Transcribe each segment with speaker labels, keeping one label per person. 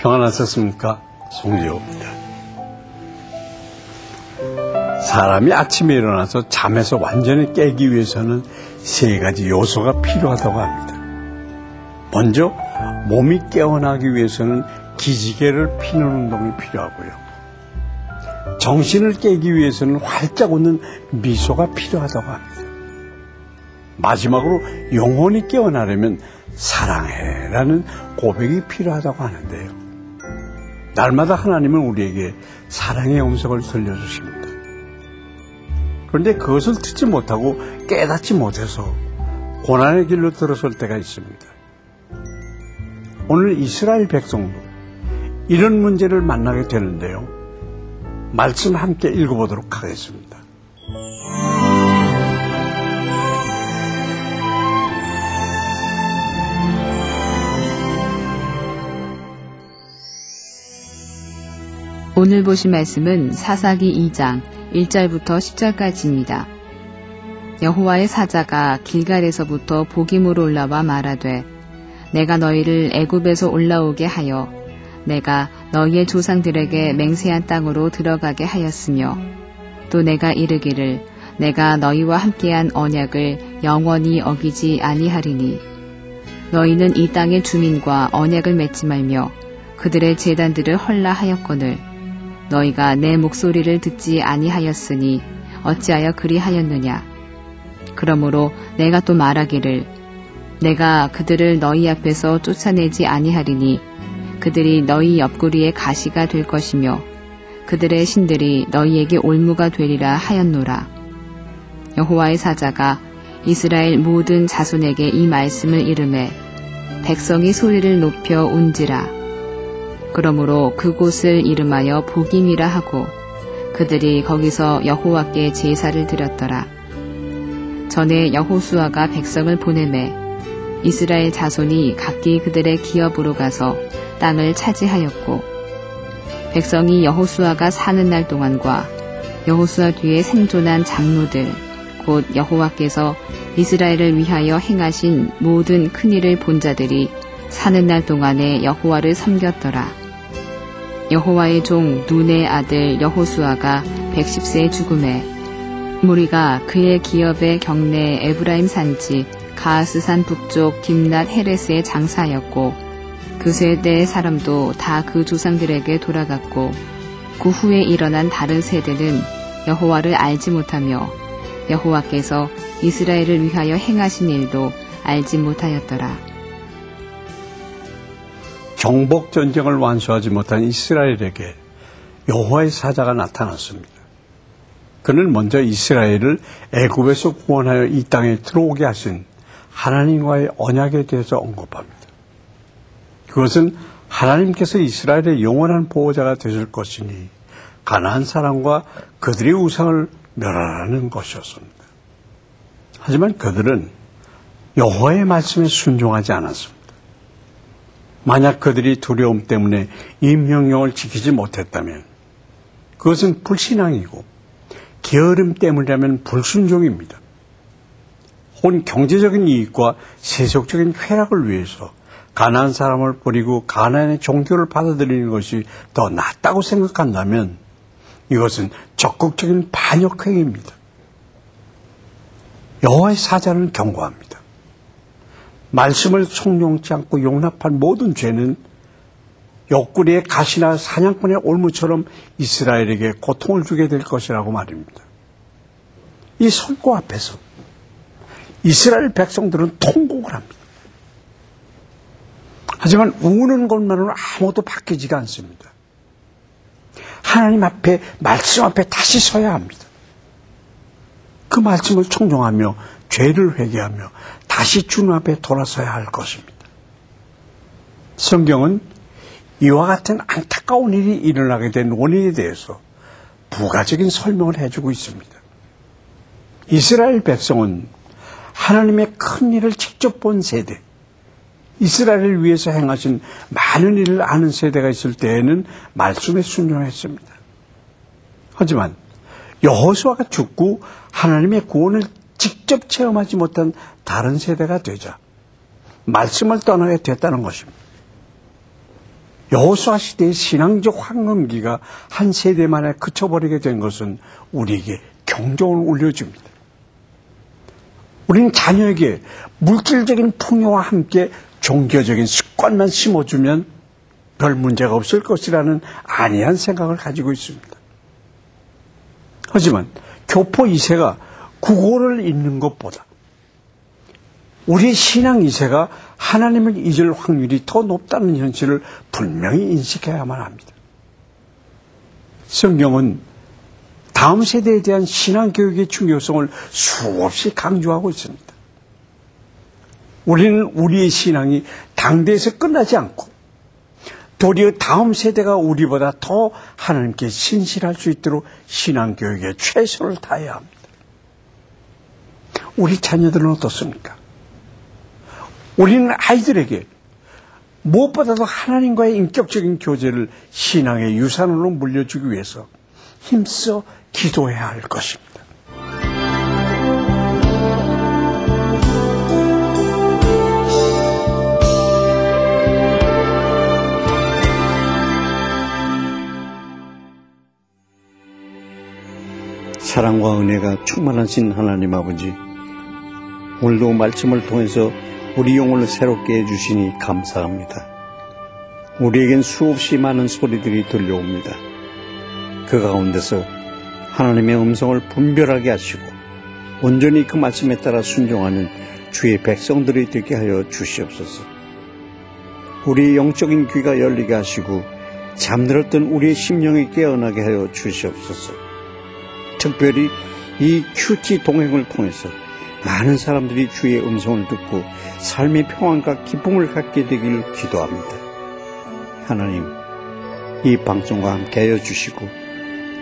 Speaker 1: 평안하셨습니까? 송지호입니다. 사람이 아침에 일어나서 잠에서 완전히 깨기 위해서는 세 가지 요소가 필요하다고 합니다. 먼저 몸이 깨어나기 위해서는 기지개를 피는 운동이 필요하고요. 정신을 깨기 위해서는 활짝 웃는 미소가 필요하다고 합니다. 마지막으로 영혼이 깨어나려면 사랑해라는 고백이 필요하다고 하는데요. 날마다 하나님은 우리에게 사랑의 음성을 들려주십니다. 그런데 그것을 듣지 못하고 깨닫지 못해서 고난의 길로 들어설 때가 있습니다. 오늘 이스라엘 백성도 이런 문제를 만나게 되는데요. 말씀 함께 읽어보도록 하겠습니다.
Speaker 2: 오늘 보실 말씀은 사사기 2장 1절부터 10절까지입니다. 여호와의 사자가 길갈에서부터 보김으로 올라와 말하되 내가 너희를 애굽에서 올라오게 하여 내가 너희의 조상들에게 맹세한 땅으로 들어가게 하였으며 또 내가 이르기를 내가 너희와 함께한 언약을 영원히 어기지 아니하리니 너희는 이 땅의 주민과 언약을 맺지 말며 그들의 제단들을 헐라 하였거늘 너희가 내 목소리를 듣지 아니하였으니 어찌하여 그리하였느냐. 그러므로 내가 또 말하기를 내가 그들을 너희 앞에서 쫓아내지 아니하리니 그들이 너희 옆구리에 가시가 될 것이며 그들의 신들이 너희에게 올무가 되리라 하였노라. 여호와의 사자가 이스라엘 모든 자손에게 이 말씀을 이르매 백성이 소리를 높여 운지라. 그러므로 그곳을 이름하여 보김이라 하고 그들이 거기서 여호와께 제사를 드렸더라. 전에 여호수아가 백성을 보내매 이스라엘 자손이 각기 그들의 기업으로 가서 땅을 차지하였고 백성이 여호수아가 사는 날 동안과 여호수아 뒤에 생존한 장로들 곧 여호와께서 이스라엘을 위하여 행하신 모든 큰 일을 본 자들이 사는 날 동안에 여호와를 섬겼더라. 여호와의 종 눈의 아들 여호수아가 110세에 죽음에 무리가 그의 기업의 경내 에브라임 산지 가하스산 북쪽 김낫 헤레스에 장사하였고 그 세대의 사람도 다 그 조상들에게 돌아갔고 그 후에 일어난 다른 세대는 여호와를 알지 못하며 여호와께서 이스라엘을 위하여 행하신 일도 알지 못하였더라.
Speaker 1: 정복 전쟁을 완수하지 못한 이스라엘에게 여호와의 사자가 나타났습니다. 그는 먼저 이스라엘을 애굽에서 구원하여 이 땅에 들어오게 하신 하나님과의 언약에 대해서 언급합니다. 그것은 하나님께서 이스라엘의 영원한 보호자가 되실 것이니 가나안 사람과 그들의 우상을 멸하라는 것이었습니다. 하지만 그들은 여호와의 말씀에 순종하지 않았습니다. 만약 그들이 두려움 때문에 이 명령을 지키지 못했다면 그것은 불신앙이고 게으름 때문이라면 불순종입니다. 혼 경제적인 이익과 세속적인 쾌락을 위해서 가나안 사람을 버리고 가나안의 종교를 받아들이는 것이 더 낫다고 생각한다면 이것은 적극적인 반역 행위입니다. 여호와의 사자는 경고합니다. 말씀을 송용치 않고 용납한 모든 죄는 옆구리의 가시나 사냥꾼의 올무처럼 이스라엘에게 고통을 주게 될 것이라고 말입니다. 이 선고 앞에서 이스라엘 백성들은 통곡을 합니다. 하지만 우는 것만으로는 아무것도 바뀌지가 않습니다. 하나님 앞에, 말씀 앞에 다시 서야 합니다. 그 말씀을 청종하며 죄를 회개하며 다시 주님 앞에 돌아서야 할 것입니다. 성경은 이와 같은 안타까운 일이 일어나게 된 원인에 대해서 부가적인 설명을 해주고 있습니다. 이스라엘 백성은 하나님의 큰 일을 직접 본 세대, 이스라엘을 위해서 행하신 많은 일을 아는 세대가 있을 때에는 말씀에 순종했습니다. 하지만 여호수아가 죽고 하나님의 구원을 직접 체험하지 못한 다른 세대가 되자 말씀을 떠나게 됐다는 것입니다. 여호수아 시대의 신앙적 황금기가 한 세대 만에 그쳐버리게 된 것은 우리에게 경종을 울려줍니다. 우리는 자녀에게 물질적인 풍요와 함께 종교적인 습관만 심어주면 별 문제가 없을 것이라는 안이한 생각을 가지고 있습니다. 하지만 교포 2세가 국어를 읽는 것보다 우리의 신앙 2세가 하나님을 잊을 확률이 더 높다는 현실을 분명히 인식해야만 합니다. 성경은 다음 세대에 대한 신앙교육의 중요성을 수없이 강조하고 있습니다. 우리는 우리의 신앙이 당대에서 끝나지 않고 도리어 다음 세대가 우리보다 더 하나님께 신실할 수 있도록 신앙교육에 최선을 다해야 합니다. 우리 자녀들은 어떻습니까? 우리는 아이들에게 무엇보다도 하나님과의 인격적인 교제를 신앙의 유산으로 물려주기 위해서 힘써 기도해야 할 것입니다.
Speaker 3: 사랑과 은혜가 충만하신 하나님 아버지, 오늘도 말씀을 통해서 우리 영혼을 새롭게 해주시니 감사합니다. 우리에겐 수없이 많은 소리들이 들려옵니다. 그 가운데서 하나님의 음성을 분별하게 하시고 온전히 그 말씀에 따라 순종하는 주의 백성들이 되게 하여 주시옵소서. 우리의 영적인 귀가 열리게 하시고 잠들었던 우리의 심령이 깨어나게 하여 주시옵소서. 특별히 이 큐티 동행을 통해서 많은 사람들이 주의 음성을 듣고 삶의 평안과 기쁨을 갖게 되기를 기도합니다. 하나님, 이 방송과 함께하여 주시고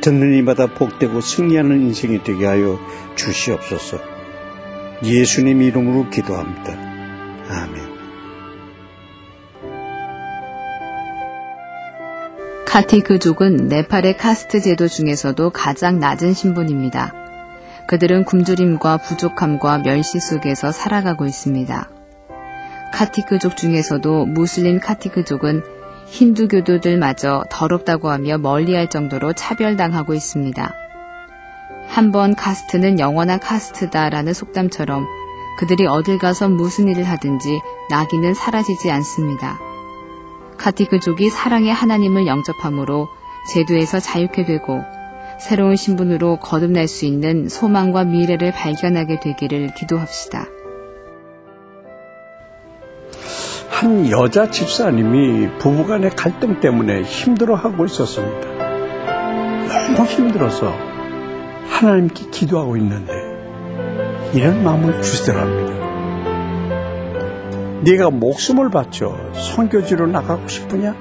Speaker 3: 듣는 이마다 복되고 승리하는 인생이 되게 하여 주시옵소서. 예수님 이름으로 기도합니다. 아멘.
Speaker 2: 카티그족은 네팔의 카스트 제도 중에서도 가장 낮은 신분입니다. 그들은 굶주림과 부족함과 멸시 속에서 살아가고 있습니다. 카티크족 중에서도 무슬림 카티크족은 힌두교도들마저 더럽다고 하며 멀리할 정도로 차별당하고 있습니다. 한번 카스트는 영원한 카스트다라는 속담처럼 그들이 어딜 가서 무슨 일을 하든지 나귀는 사라지지 않습니다. 카티크족이 사랑의 하나님을 영접함으로 제도에서 자유케 되고 새로운 신분으로 거듭날 수 있는 소망과 미래를 발견하게 되기를 기도합시다.
Speaker 1: 한 여자 집사님이 부부간의 갈등 때문에 힘들어하고 있었습니다. 너무 힘들어서 하나님께 기도하고 있는데 이런 마음을 주시더랍니다. 네가 목숨을 바쳐 선교지로 나가고 싶으냐?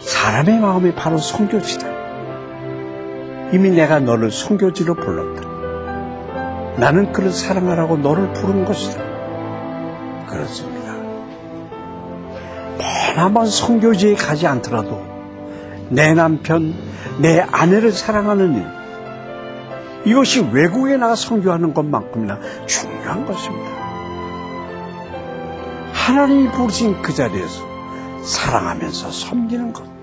Speaker 1: 사람의 마음이 바로 선교지다. 이미 내가 너를 선교지로 불렀다. 나는 그를 사랑하라고 너를 부른 것이다. 그렇습니다. 내나만 선교지에 가지 않더라도 내 남편, 내 아내를 사랑하는 일, 이것이 외국에 나가 선교하는 것만큼이나 중요한 것입니다. 하나님이 부르신 그 자리에서 사랑하면서 섬기는 것,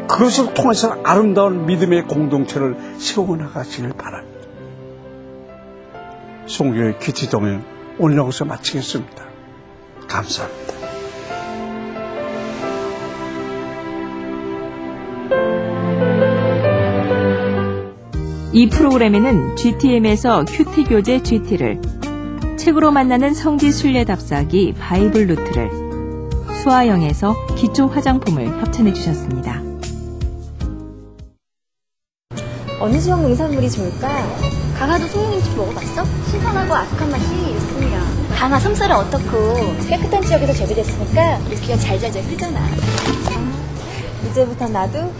Speaker 1: 그것을 통해서 아름다운 믿음의 공동체를 세워나가시길 바랍니다. 송교의 큐티 동행 오늘 여기서 마치겠습니다. 감사합니다.
Speaker 4: 이 프로그램에는 GTM에서 큐티 교재 GT를, 책으로 만나는 성지 순례 답사기 바이블 루트를, 수아영에서 기초 화장품을 협찬해 주셨습니다.
Speaker 5: 어느 지역 농산물이 좋을까? 강화도 송영김치 먹어봤어? 신선하고 아삭한 맛이 일품이야. 강화 섬쌀은 어떻고? 깨끗한 지역에서 재배됐으니까 물기가 잘잘잘 흐르잖아. 이제부터 나도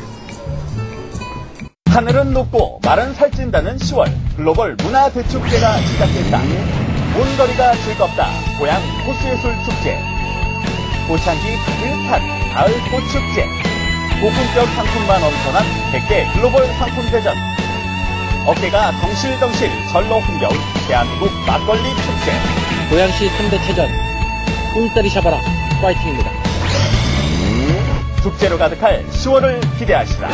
Speaker 6: 하늘은 높고 말은 살찐다는 10월 글로벌 문화대축제가 시작됐다. 온 거리가 즐겁다. 고향 호수예술 축제. 꽃향기 가득한 가을 꽃축제. 고품격 상품만 엄선한 100개 글로벌 상품대전. 어깨가 덩실덩실 절로 흥겨운 대한민국 막걸리 축제.
Speaker 7: 고양시 3대 체전 꿈다리 샤바라 파이팅입니다.
Speaker 6: 축제로 가득할 10월을 기대하시라.